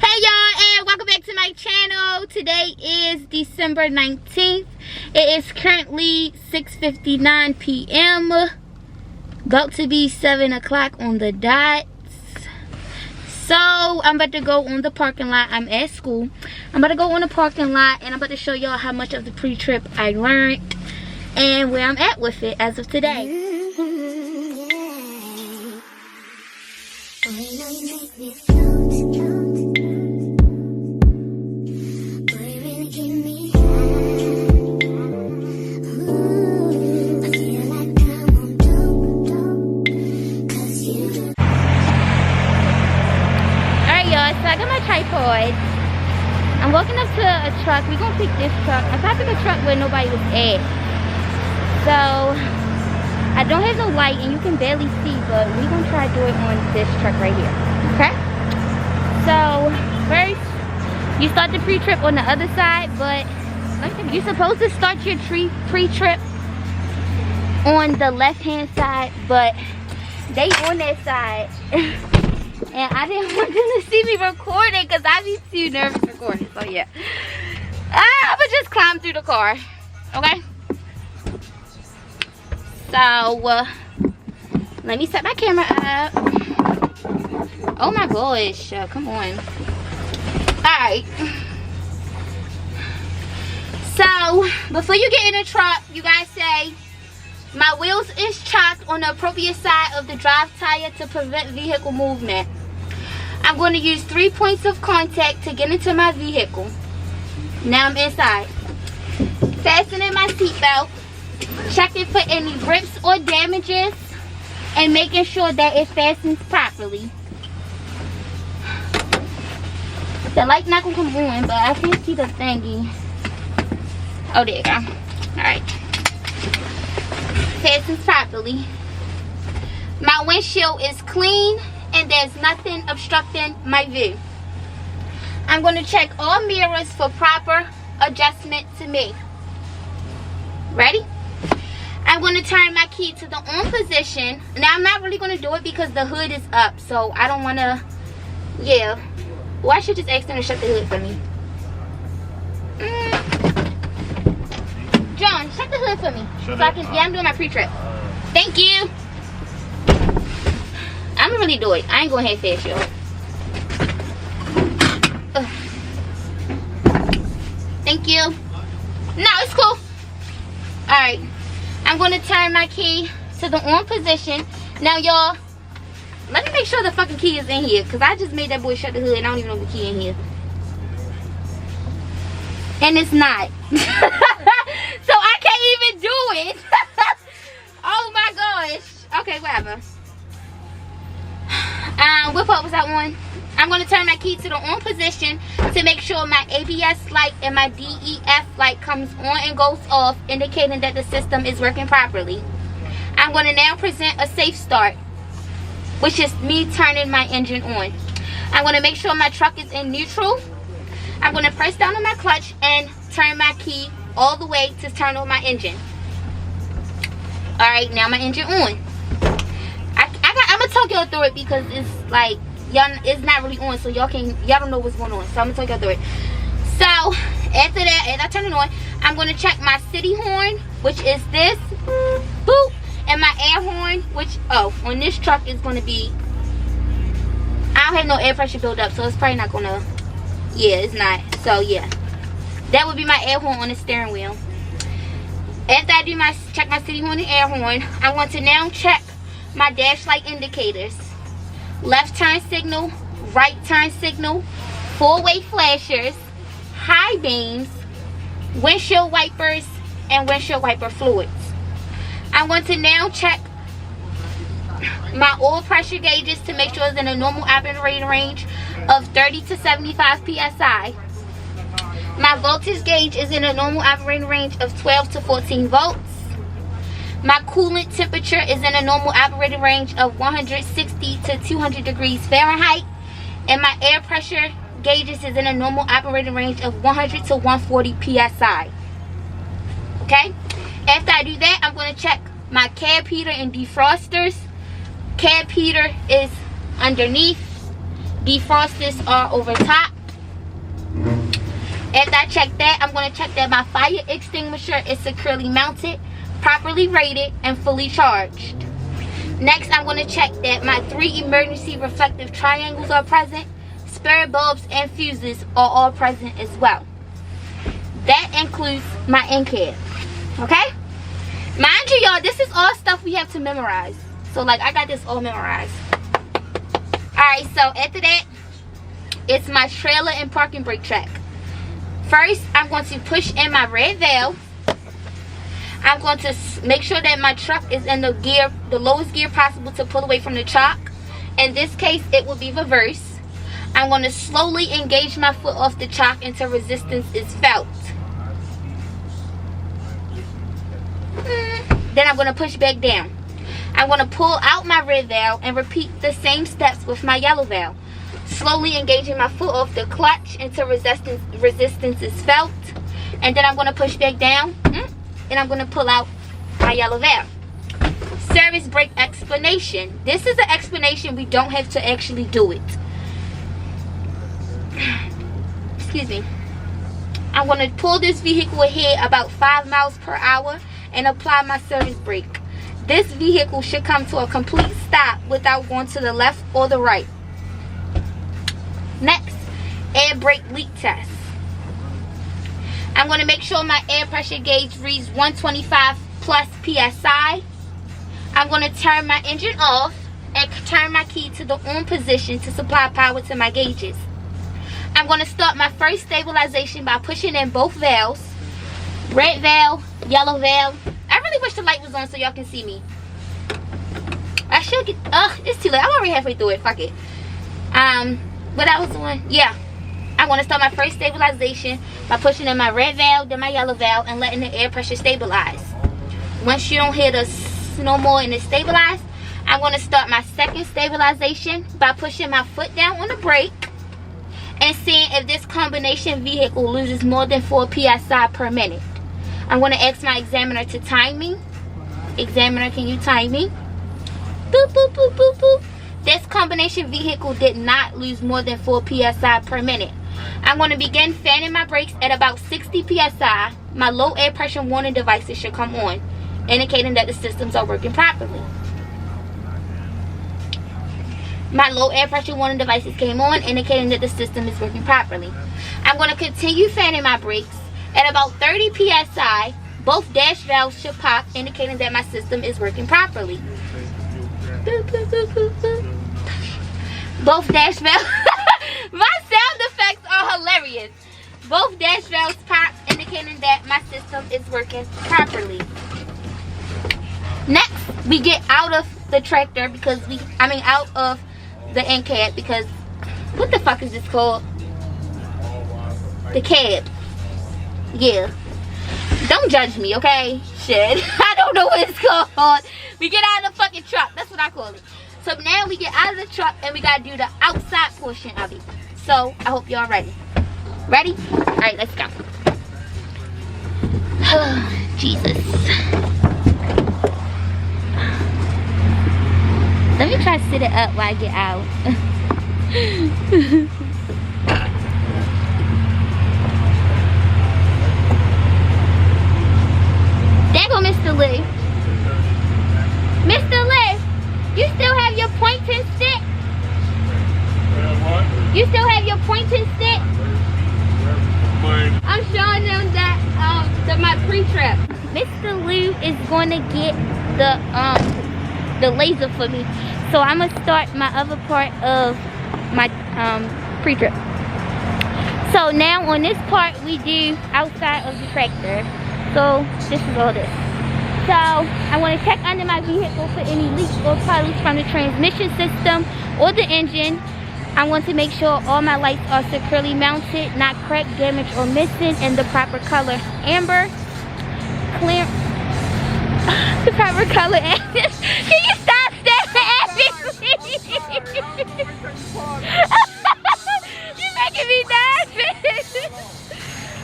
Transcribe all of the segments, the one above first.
Hey y'all, and welcome back to my channel. Today is December 19th. It is currently 6:59 p.m. About to be 7 o'clock on the dot. So I'm about to go on the parking lot. I'm at school. I'm about to go on the parking lot and I'm about to show y'all how much of the pre-trip I learned and where I'm at with it as of today. I got my tripod. I'm walking up to a truck. We're gonna pick this truck. I tried to pick a truck where nobody was at. So I don't have no light and you can barely see, but we're gonna try to do it on this truck right here. Okay? So first you start the pre-trip on the other side, but you're supposed to start your pre-trip on the left-hand side, but they on that side. And I didn't want them to see me recording because I be too nervous recording. So yeah. I'm gonna just climb through the car. Okay? So let me set my camera up. Oh my gosh. Come on. Alright. So before you get in the truck, you guys say my wheels is chocked on the appropriate side of the drive tire to prevent vehicle movement. I'm going to use 3 points of contact to get into my vehicle. Now I'm inside. Fastening my seatbelt. Checking for any rips or damages. And making sure that it fastens properly. The light's not going to come on, but I can't see the thingy. Oh, there you go. Alright. Fastens properly. My windshield is clean and there's nothing obstructing my view. I'm going to check all mirrors for proper adjustment to me. Ready? I'm going to turn my key to the on position. Now I'm not really going to do it because the hood is up, so I don't want to, yeah. Well, I should just ask them to shut the hood for me. John, shut the hood for me. So I can, yeah, I'm doing my pre-trip. Thank you. I'm gonna really do it. I ain't going half-fast, y'all. Thank you. No, it's cool. Alright. I'm gonna turn my key to the on position. Now, y'all, let me make sure the fucking key is in here. Because I just made that boy shut the hood and I don't even know the key in here. And it's not. So I can't even do it. Oh my gosh. Okay, whatever. What part was that one? I'm going to turn my key to the on position to make sure my ABS light and my DEF light comes on and goes off, indicating that the system is working properly. I'm going to now present a safe start, which is me turning my engine on. I'm going to make sure my truck is in neutral. I'm going to press down on my clutch and turn my key all the way to turn on my engine. Alright, now my engine on. I'm gonna talk y'all through it because it's like y'all, it's not really on, so y'all don't know what's going on. So I'm gonna talk y'all through it. So after that, as I turn it on, I'm gonna check my city horn, which is this, boop, and my air horn, which on this truck is gonna be. I don't have no air pressure build up, so it's probably not gonna. Yeah, it's not. So yeah, that would be my air horn on the steering wheel. After I do check my city horn and air horn, I'm going to now check my dash light indicators. Left turn signal, right turn signal, four-way flashers, high beams, windshield wipers, and windshield wiper fluids. I'm going to now check my oil pressure gauges to make sure it's in a normal operating range of 30 to 75 psi. My voltage gauge is in a normal operating range of 12 to 14 volts. My coolant temperature is in a normal operating range of 160 to 200 degrees Fahrenheit. And my air pressure gauges is in a normal operating range of 100 to 140 psi. Okay? After I do that, I'm going to check my cab heater and defrosters. Cab heater is underneath defrosters are over top. After I check that, I'm going to check that my fire extinguisher is securely mounted, properly rated, and fully charged. Next, I'm going to check that my 3 emergency reflective triangles are present. Spare bulbs and fuses are all present as well. That includes my end cap. Okay? Mind you, y'all, this is all stuff we have to memorize. So, like, I got this all memorized. Alright, so after that, it's my trailer and parking brake track. First, I'm going to push in my red valve. I'm going to make sure that my truck is in the lowest gear possible to pull away from the chalk. In this case, it will be reverse. I'm going to slowly engage my foot off the chalk until resistance is felt. Then I'm going to push back down. I'm going to pull out my red valve and repeat the same steps with my yellow valve. Slowly engaging my foot off the clutch until resistance is felt. And then I'm going to push back down. And I'm going to pull out my yellow valve. Service brake explanation. This is an explanation. We don't have to actually do it. Excuse me. I'm going to pull this vehicle ahead about 5 miles per hour and apply my service brake. This vehicle should come to a complete stop without going to the left or the right. Next, air brake leak test. I'm going to make sure my air pressure gauge reads 125 plus PSI. I'm going to turn my engine off and turn my key to the on position to supply power to my gauges. I'm going to start my first stabilization by pushing in both valves. Red valve, yellow valve. I really wish the light was on so y'all can see me. I should get, it's too late. I'm already halfway through it. Fuck it. What I was doing, yeah. I'm going to start my first stabilization by pushing in my red valve, then my yellow valve, and letting the air pressure stabilize. Once you don't hear the no more and it's stabilized, I'm going to start my second stabilization by pushing my foot down on the brake and seeing if this combination vehicle loses more than 4 PSI per minute. I'm going to ask my examiner to time me. Examiner, can you time me? Boop, boop, boop, boop, boop. This combination vehicle did not lose more than 4 PSI per minute. I'm going to begin fanning my brakes at about 60 PSI. My low air pressure warning devices should come on, indicating that the systems are working properly. My low air pressure warning devices came on, indicating that the system is working properly. I'm going to continue fanning my brakes at about 30 PSI. Both dash valves should pop, indicating that my system is working properly. Boop, boop, boop, boop, boop. Both dash valves. My sound effects are hilarious. Both dash valves pop, indicating that my system is working properly. Next, we get out of the tractor because out of the end cab because what the fuck is this called? The cab. Yeah. Don't judge me, okay? Shit. I don't know what it's called. We get out of the fucking truck. That's what I call it. So now we get out of the truck and we gotta do the outside portion of it. So I hope y'all ready. Ready? Alright, let's go. Jesus. Let me try to sit it up while I get out. There go Mr. Lee. Mr. Lee, you still have your pointing stick? You still have your pointing stick? I'm showing them that my pre-trip. Mr. Lou is going to get the laser for me. So I'm going to start my other part of my pre-trip. So now on this part we do outside of the tractor. So this is all this. So I want to check under my vehicle for any leaks or puddles from the transmission system or the engine. I want to make sure all my lights are securely mounted, not cracked, damaged, or missing, in the proper color amber. Clear. The proper color amber. Can you stop staring at me, please? You're making me nervous.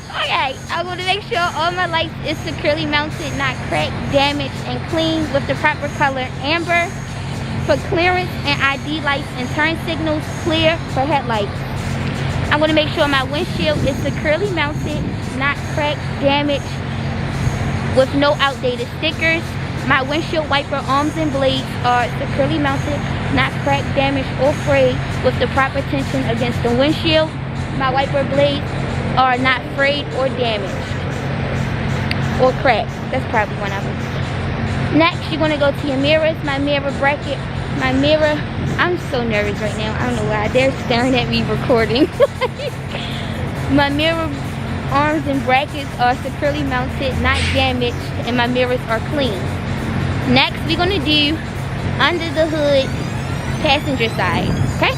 Okay, I want to make sure all my lights is securely mounted, not cracked, damaged, and clean with the proper color amber. For clearance and ID lights and turn signals, clear for headlights. I'm going to make sure my windshield is securely mounted, not cracked, damaged, with no outdated stickers. My windshield wiper arms and blades are securely mounted, not cracked, damaged, or frayed, with the proper tension against the windshield. My wiper blades are not frayed or damaged or cracked. That's probably one of them. Next, you're going to go to your mirrors. My mirror bracket, my mirror, I'm so nervous right now. I don't know why. They're staring at me recording. My mirror arms and brackets are securely mounted, not damaged, and my mirrors are clean. Next, we're going to do under the hood passenger side, okay?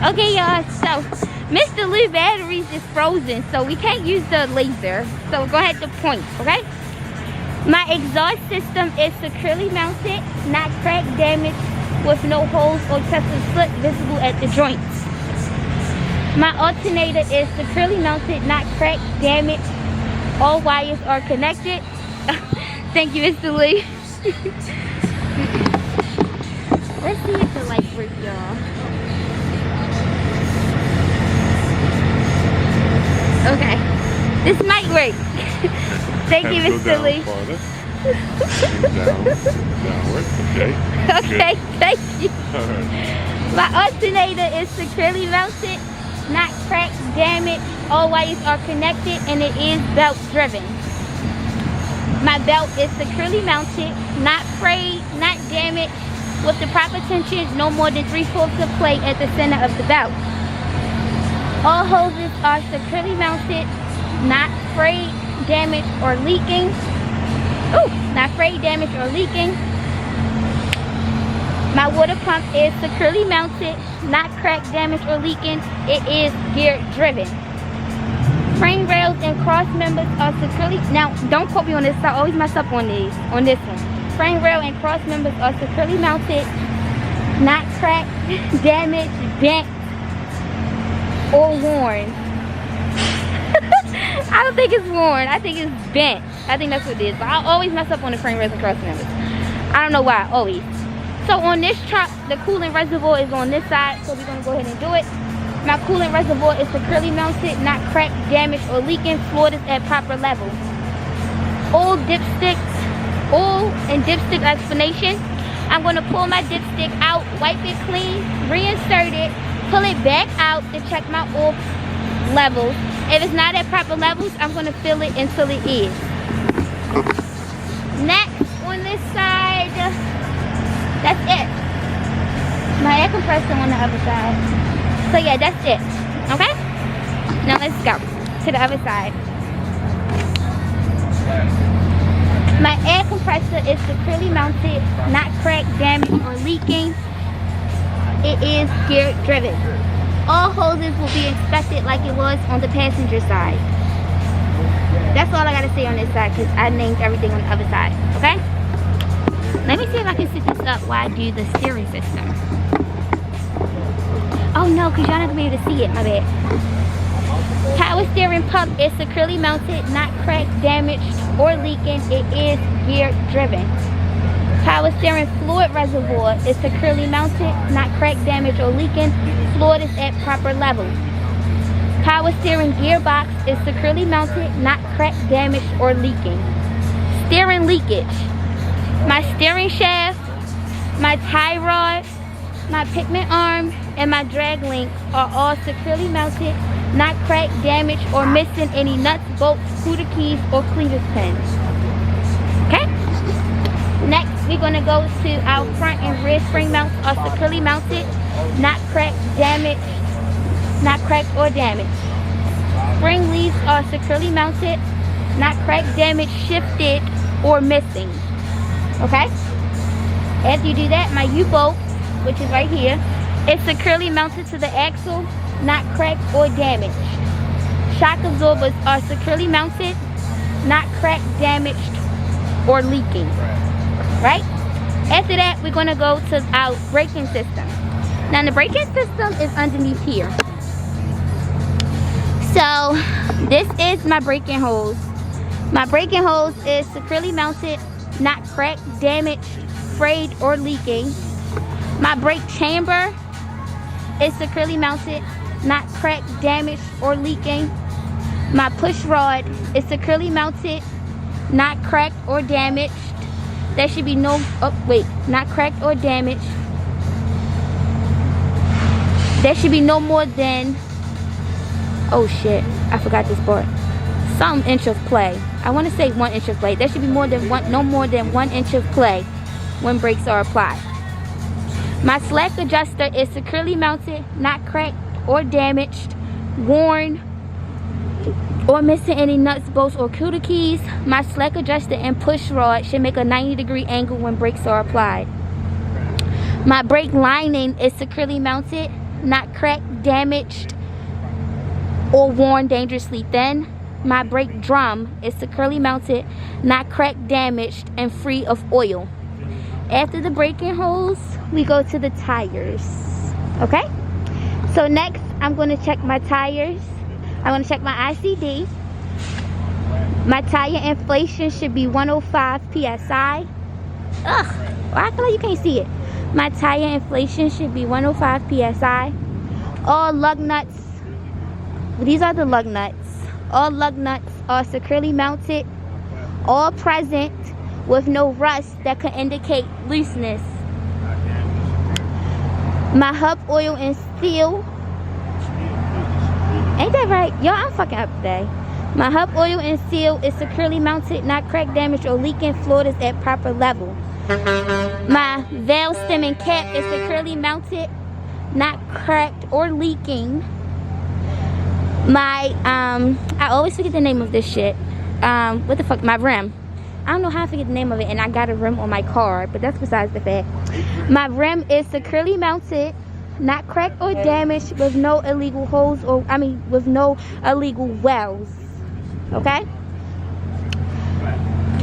Okay, y'all, so Mr. Lee batteries is frozen, so we can't use the laser. So go ahead to point, okay? My exhaust system is securely mounted, not cracked, damaged, with no holes or Tesla soot visible at the joints. My alternator is securely mounted, not cracked, damaged. All wires are connected. Thank you, Mr. Lee. Let's see if the light works, y'all. Okay, this might work. Thank you, Mr. Lee. Downward, okay. Okay, thank you. Alright. My alternator is securely mounted, not cracked, damaged. All wires are connected, and it is belt driven. My belt is securely mounted, not frayed, not damaged, with the proper tension, no more than 3/4 of play at the center of the belt. All hoses are securely mounted, not frayed, damaged, or leaking. Ooh, not frayed, damaged, or leaking. My water pump is securely mounted, not cracked, damaged, or leaking. It is gear driven. Frame rails and cross members are securely, now don't quote me on this, I always mess up on these, on this one. Frame rail and cross members are securely mounted, not cracked, damaged, bent, or worn. I don't think it's worn. I think it's bent. I think that's what it is. But I always mess up on the frame rails and cross members. I don't know why. Always. So on this truck, the coolant reservoir is on this side. So we're going to go ahead and do it. My coolant reservoir is securely mounted, not cracked, damaged, or leaking. Floor is at proper level. Oil dipsticks. Oil and dipstick explanation. I'm going to pull my dipstick out, wipe it clean, reinsert it, pull it back out to check my oil levels. If it's not at proper levels, I'm going to fill it until it is. Next, on this side, that's it. My air compressor on the other side. So yeah, that's it. Okay? Now let's go to the other side. My air compressor is securely mounted, not cracked, damaged, or leaking. It is gear driven. All hoses will be inspected like it was on the passenger side. That's all I gotta say on this side because I named everything on the other side, okay? Let me see if I can set this up while I do the steering system. Oh no, because y'all not gonna be able to see it, my bad. Power steering pump is securely mounted, not cracked, damaged, or leaking. It is gear driven. Power steering fluid reservoir is securely mounted, not cracked, damaged, or leaking. Fluid is at proper level. Power steering gearbox is securely mounted, not cracked, damaged, or leaking. Steering leakage. My steering shaft, my tie rod, my pivot arm, and my drag link are all securely mounted, not cracked, damaged, or missing any nuts, bolts, scooter keys, or clevis pins. Okay? Next, we're going to go to our front and rear spring mounts are securely mounted, not cracked, damaged, not cracked or damaged. Spring leads are securely mounted, not cracked, damaged, shifted, or missing. Okay? After you do that, my U-bolt, which is right here, is securely mounted to the axle, not cracked or damaged. Shock absorbers are securely mounted, not cracked, damaged, or leaking. Right? After that, we're going to go to our braking system. Now the braking system is underneath here. So this is my braking hose. My braking hose is securely mounted, not cracked, damaged, frayed, or leaking. My brake chamber is securely mounted, not cracked, damaged, or leaking. My push rod is securely mounted, not cracked or damaged. There should be no, not cracked or damaged. There should be no more than, oh shit, I forgot this part. Some inch of play. I want to say 1 inch of play. There should be no more than 1 inch of play when brakes are applied. My slack adjuster is securely mounted, not cracked or damaged, worn, or missing any nuts, bolts, or cutter keys. My slack adjuster and push rod should make a 90-degree angle when brakes are applied. My brake lining is securely mounted, not cracked, damaged, or worn dangerously thin. My brake drum is securely mounted, not cracked, damaged, and free of oil. After the braking hose, we go to the tires. Okay? So next, I'm going to check my tires. I'm going to check my ICD. My tire inflation should be 105 PSI. Ugh, I feel like you can't see it. My tire inflation should be 105 PSI. All lug nuts, these are the lug nuts. All lug nuts are securely mounted, all present, with no rust that could indicate looseness. My hub oil and seal, ain't that right? Yo, I'm fucking up today. My hub oil and seal is securely mounted, not cracked, damaged, or leaking. Fluid is at proper level. My valve stem and cap is securely mounted, not cracked or leaking. My I always forget the name of this shit. What the fuck? My rim. I don't know how I forget the name of it, and I got a rim on my car, but that's besides the fact. My rim is securely mounted, not cracked or damaged, with no illegal holes with no illegal wells. Okay?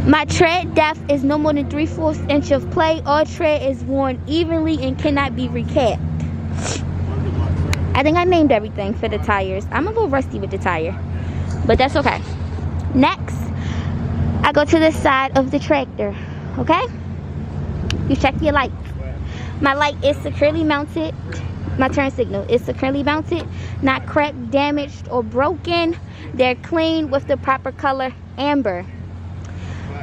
My tread depth is no more than 3/4 inch of play. All tread is worn evenly and cannot be recapped. I think I named everything for the tires. I'm a little rusty with the tire, but that's okay. Next, I go to the side of the tractor. Okay? You check your lights. My light is securely mounted. My turn signal is securely mounted, not cracked, damaged, or broken. They're clean with the proper color amber.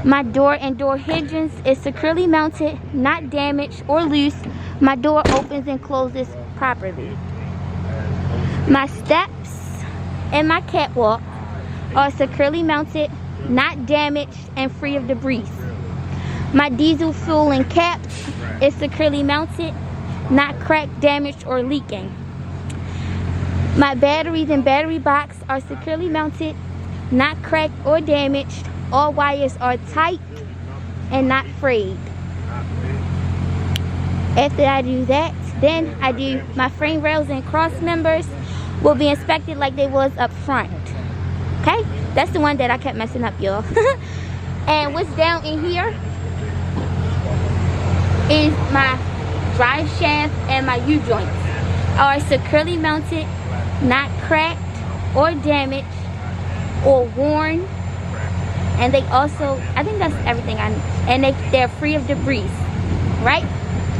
My door and door hinges is securely mounted, not damaged or loose. My door opens and closes properly. My steps and my catwalk are securely mounted, not damaged, and free of debris. My diesel fuel and cap is securely mounted, not cracked, damaged, or leaking. My batteries and battery box are securely mounted, not cracked or damaged. All wires are tight and not frayed. After I do that, then I do my frame rails and cross members will be inspected like they was up front. Okay? That's the one that I kept messing up, y'all. And what's down in here is my drive shaft and my U-joints are securely mounted, not cracked or damaged or worn. And they also, I think that's everything I need. And they're free of debris, right?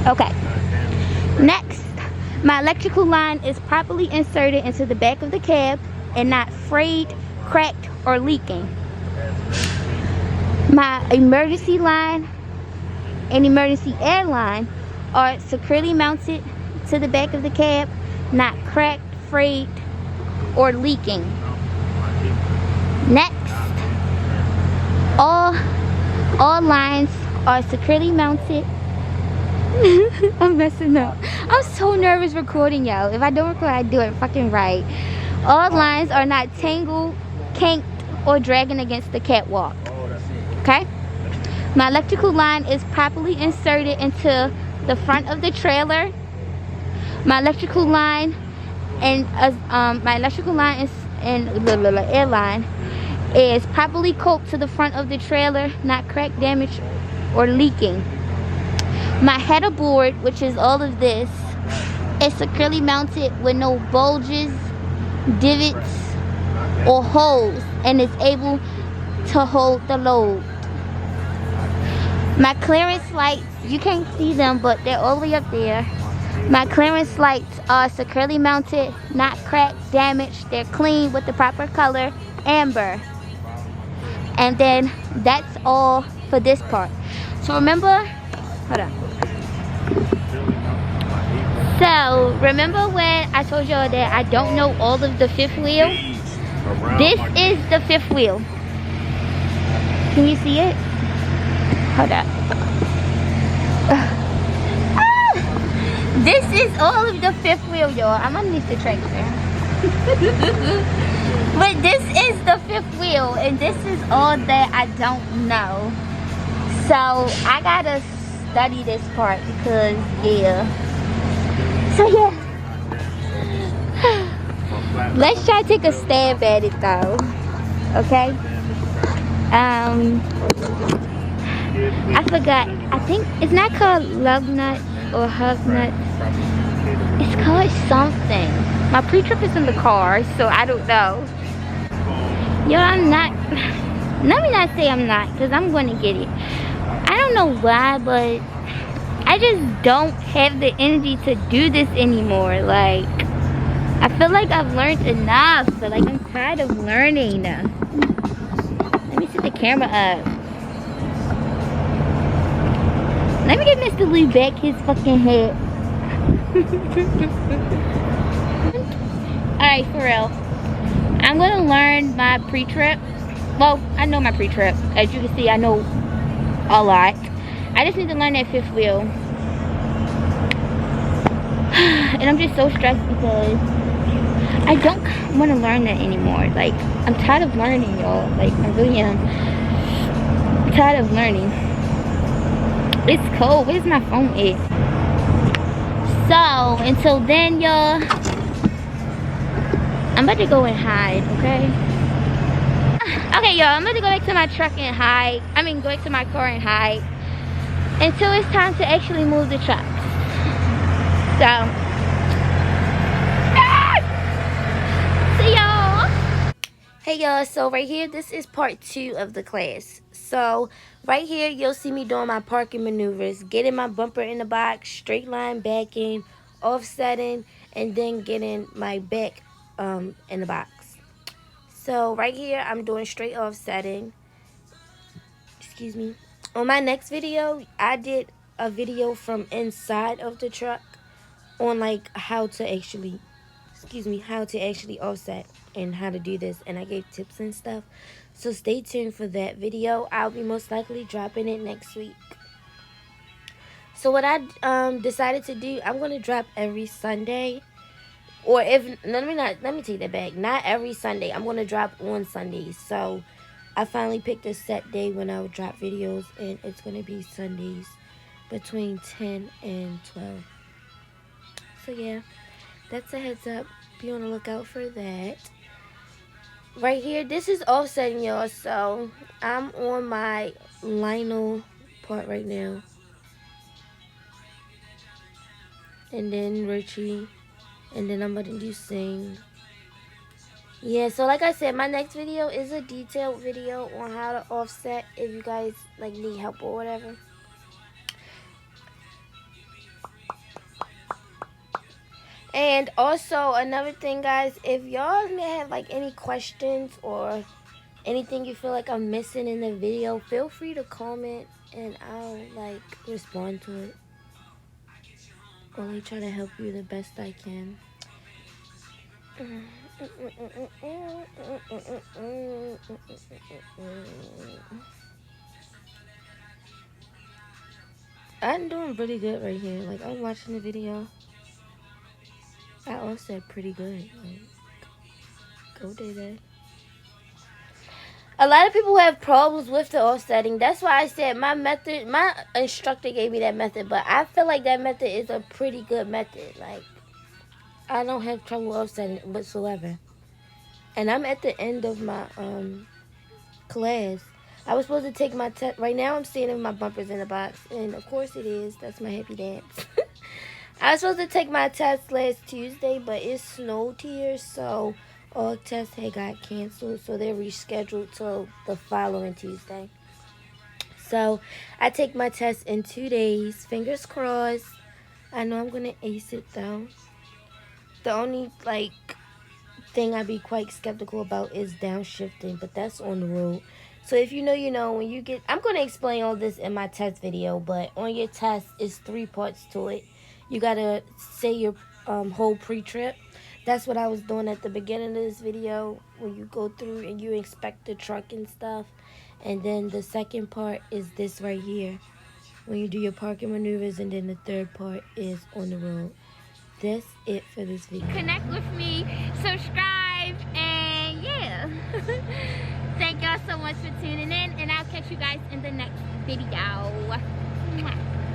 Okay. Next, my electrical line is properly inserted into the back of the cab and not frayed, cracked, or leaking. My emergency line and emergency air line are securely mounted to the back of the cab, not cracked, frayed, or leaking. Next, all lines are securely mounted. I'm messing up. I'm so nervous recording, y'all. If I don't record, I do it fucking right. All lines are not tangled, kinked, or dragging against the catwalk. Okay? My electrical line is properly inserted into the front of the trailer. My electrical line and air line is properly coped to the front of the trailer, not cracked, damaged, or leaking. My header board, which is all of this, It's securely mounted with no bulges, divots, or holes, and is able to hold the load. My clearance lights, you can't see them, but they're all the way up there. My clearance lights are securely mounted, not cracked, damaged. They're clean with the proper color, amber. And then that's all for this part. So remember, hold on. So remember when I told y'all that I don't know all of the fifth wheel? This is the fifth wheel. Can you see it? Hold up. This is all of the fifth wheel, y'all. I'm underneath the tractor. But this is the fifth wheel, and this is all that I don't know. So I gotta study this part because, yeah. So yeah. Let's try to take a stab at it though. Okay? I forgot. I think it's not called lug nut or hug nut. It's called something. My pre-trip is in the car, so I don't know. Yo, I'm not. Let me not say I'm not, because I'm going to get it. I don't know why, but I just don't have the energy to do this anymore. Like, I feel like I've learned enough, but like I'm tired of learning. Let me set the camera up. Let me get Mr. Lee back his fucking head. Alright, for real. I'm gonna learn my pre-trip. Well, I know my pre-trip. As you can see, I know a lot. I just need to learn that fifth wheel. And I'm just so stressed because I don't want to learn that anymore. Like, I'm tired of learning, y'all. Like, I really am. I'm tired of learning. It's cold. Where's my phone at? So, until then, y'all, I'm about to go and hide, okay? Okay, y'all, I'm about to go back to my truck and hide. I mean, go back to my car and hide until it's time to actually move the trucks. So, see y'all. Hey, y'all, so right here, this is part 2 of the class. So, right here, you'll see me doing my parking maneuvers, getting my bumper in the box, straight line backing, offsetting, and then getting my back in the box. So, right here, I'm doing straight offsetting. Excuse me. On my next video, I did a video from inside of the truck on, like, how to actually offset and how to do this, and I gave tips and stuff. So stay tuned for that video. I'll be most likely dropping it next week. So what I decided to do, I'm gonna drop every Sunday, or if let me take that back. Not every Sunday. I'm gonna drop on Sundays. So I finally picked a set day when I would drop videos, and it's gonna be Sundays between 10 and 12. So yeah, that's a heads up. Be on the lookout for that. Right here, this is offsetting, y'all. So I'm on my Lionel part right now, and then Richie, and then I'm gonna do Sing. Yeah, so like I said, my next video is a detailed video on how to offset if you guys like need help or whatever. And also another thing, guys, if y'all may have like any questions or anything you feel like I'm missing in the video, feel free to comment and I'll like respond to it, or like try to help you the best I can. I'm doing pretty good right here. Like, I'm watching the video. I offset pretty good. Like, go day day. A lot of people have problems with the offsetting. That's why I said my method, my instructor gave me that method, but I feel like that method is a pretty good method. Like, I don't have trouble offsetting whatsoever. And I'm at the end of my class. I was supposed to take my test. Right now I'm seeing if my bumper's in the box, and of course it is. That's my happy dance. I was supposed to take my test last Tuesday, but it snowed here, so all tests had got canceled, so they rescheduled till the following Tuesday. So I take my test in 2 days. Fingers crossed. I know I'm gonna ace it though. The only thing I'd be quite skeptical about is downshifting, but that's on the road. So if you know, you know. When you get, I'm gonna explain all this in my test video, but on your test, it's 3 parts to it. You gotta say your whole pre-trip. That's what I was doing at the beginning of this video, when you go through and you inspect the truck and stuff. And then the second part is this right here, when you do your parking maneuvers, and then the third part is on the road. That's it for this video. Connect with me, subscribe, and yeah. Thank y'all so much for tuning in, and I'll catch you guys in the next video. Mwah.